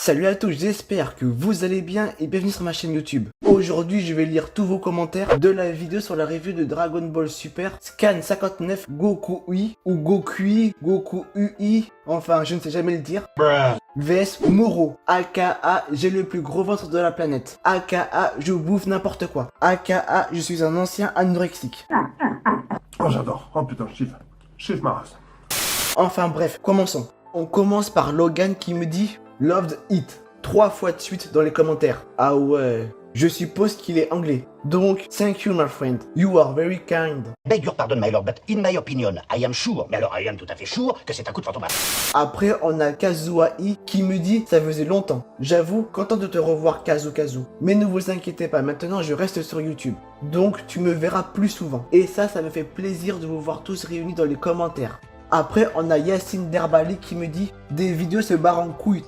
Salut à tous, j'espère que vous allez bien et bienvenue sur ma chaîne YouTube. Aujourd'hui, je vais lire tous vos commentaires de la vidéo sur la review de Dragon Ball Super Scan 59 Goku UI ou Goku Goku UI, enfin je ne sais jamais le dire. VS Moro, aka j'ai le plus gros ventre de la planète, aka je bouffe n'importe quoi, aka je suis un ancien anorexique. Oh j'adore, oh putain, chiffre ma race. Enfin bref, commençons. On commence par Logan qui me dit Loved It 3 fois de suite dans les commentaires. Ah ouais, je suppose qu'il est anglais. Donc, thank you my friend, you are very kind. Beg your pardon my lord, but in my opinion, I am sure, mais alors I am tout à fait sure que c'est un coup de fantôme. Après, on a Kazuai qui me dit ça faisait longtemps. J'avoue, content de te revoir Kazu. Mais ne vous inquiétez pas, maintenant je reste sur YouTube. Donc, tu me verras plus souvent. Et ça me fait plaisir de vous voir tous réunis dans les commentaires. Après, on a Yacine Derbali qui me dit des vidéos se barrent en couille.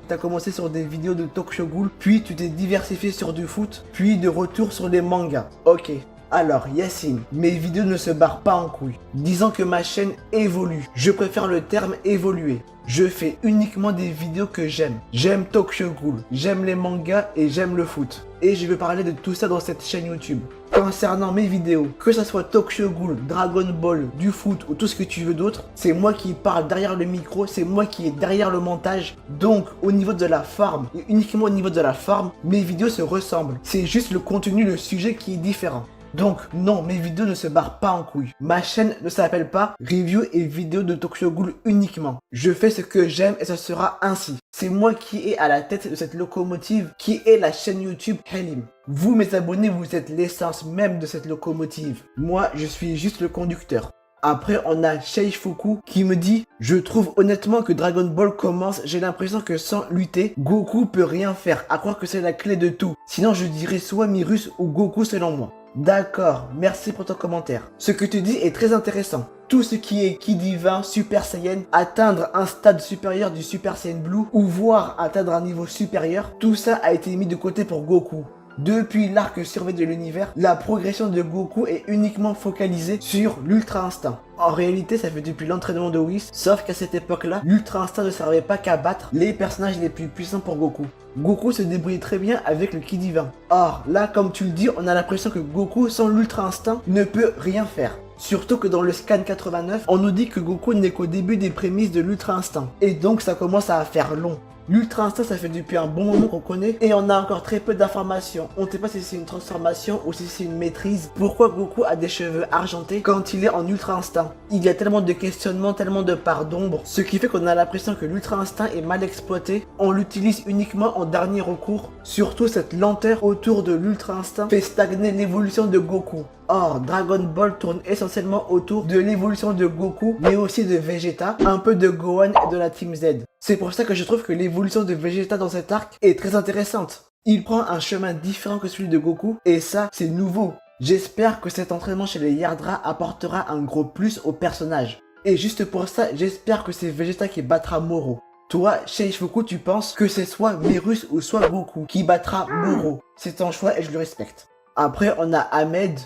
T'as commencé sur des vidéos de Tokyo Ghoul, puis tu t'es diversifié sur du foot, puis de retour sur les mangas. Ok. Alors Yacine, mes vidéos ne se barrent pas en couille. Disons que ma chaîne évolue. Je préfère le terme évoluer. Je fais uniquement des vidéos que j'aime. J'aime Tokyo Ghoul, j'aime les mangas et j'aime le foot. Et je vais parler de tout ça dans cette chaîne YouTube. Concernant mes vidéos, que ce soit Tokyo Ghoul, Dragon Ball, du foot ou tout ce que tu veux d'autre, c'est moi qui parle derrière le micro, c'est moi qui est derrière le montage. Donc au niveau de la forme, et uniquement au niveau de la forme, mes vidéos se ressemblent. C'est juste le contenu, le sujet qui est différent. Donc non, mes vidéos ne se barrent pas en couille. Ma chaîne ne s'appelle pas Review et vidéos de Tokyo Ghoul uniquement. Je fais ce que j'aime et ce sera ainsi. C'est moi qui est à la tête de cette locomotive qui est la chaîne YouTube Halim. Vous mes abonnés, vous êtes l'essence même de cette locomotive. Moi, je suis juste le conducteur. Après, on a Sheifuku qui me dit « Je trouve honnêtement que Dragon Ball commence, j'ai l'impression que sans lutter, Goku peut rien faire, à croire que c'est la clé de tout. Sinon, je dirais soit Mirus ou Goku selon moi. » D'accord, merci pour ton commentaire. Ce que tu dis est très intéressant. Tout ce qui est Ki divin, Super Saiyan, atteindre un stade supérieur du Super Saiyan Blue ou voire atteindre un niveau supérieur, tout ça a été mis de côté pour Goku. Depuis l'arc survie de l'univers, la progression de Goku est uniquement focalisée sur l'Ultra Instinct. En réalité, ça fait depuis l'entraînement de Whis, sauf qu'à cette époque-là, l'Ultra Instinct ne servait pas qu'à battre les personnages les plus puissants pour Goku. Goku se débrouillait très bien avec le Ki divin. Or, là, comme tu le dis, on a l'impression que Goku, sans l'Ultra Instinct, ne peut rien faire. Surtout que dans le Scan 89, on nous dit que Goku n'est qu'au début des prémices de l'Ultra Instinct. Et donc, ça commence à faire long. L'Ultra Instinct, ça fait depuis un bon moment qu'on connaît et on a encore très peu d'informations. On ne sait pas si c'est une transformation ou si c'est une maîtrise. Pourquoi Goku a des cheveux argentés quand il est en Ultra Instinct? Il y a tellement de questionnements, tellement de parts d'ombre, ce qui fait qu'on a l'impression que l'Ultra Instinct est mal exploité. On l'utilise uniquement en dernier recours. Surtout cette lenteur autour de l'Ultra Instinct fait stagner l'évolution de Goku. Or, Dragon Ball tourne essentiellement autour de l'évolution de Goku, mais aussi de Vegeta, un peu de Gohan et de la Team Z. C'est pour ça que je trouve que l'évolution de Vegeta dans cet arc est très intéressante. Il prend un chemin différent que celui de Goku, et ça, c'est nouveau. J'espère que cet entraînement chez les Yardra apportera un gros plus au personnage. Et juste pour ça, j'espère que c'est Vegeta qui battra Moro. Toi, Sheifuku, tu penses que c'est soit Mirus ou soit Goku qui battra Moro. C'est ton choix et je le respecte. Après, on a Ahmed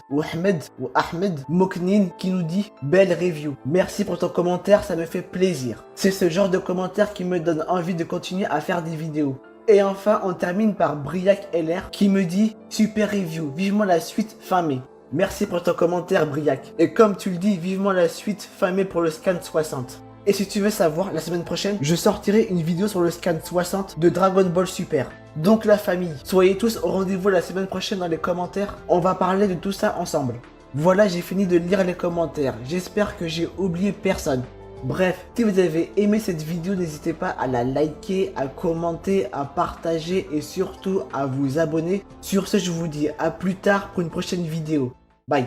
Moknin qui nous dit « Belle review. Merci pour ton commentaire, ça me fait plaisir. » C'est ce genre de commentaire qui me donne envie de continuer à faire des vidéos. Et enfin, on termine par Briac LR qui me dit « Super review, vivement la suite fin mai. » Merci pour ton commentaire, Briac. Et comme tu le dis, vivement la suite fin mai pour le Scan 60. Et si tu veux savoir, la semaine prochaine, je sortirai une vidéo sur le Scan 60 de Dragon Ball Super. Donc la famille, soyez tous au rendez-vous la semaine prochaine dans les commentaires. On va parler de tout ça ensemble. Voilà, j'ai fini de lire les commentaires. J'espère que j'ai oublié personne. Bref, si vous avez aimé cette vidéo, n'hésitez pas à la liker, à commenter, à partager et surtout à vous abonner. Sur ce, je vous dis à plus tard pour une prochaine vidéo. Bye.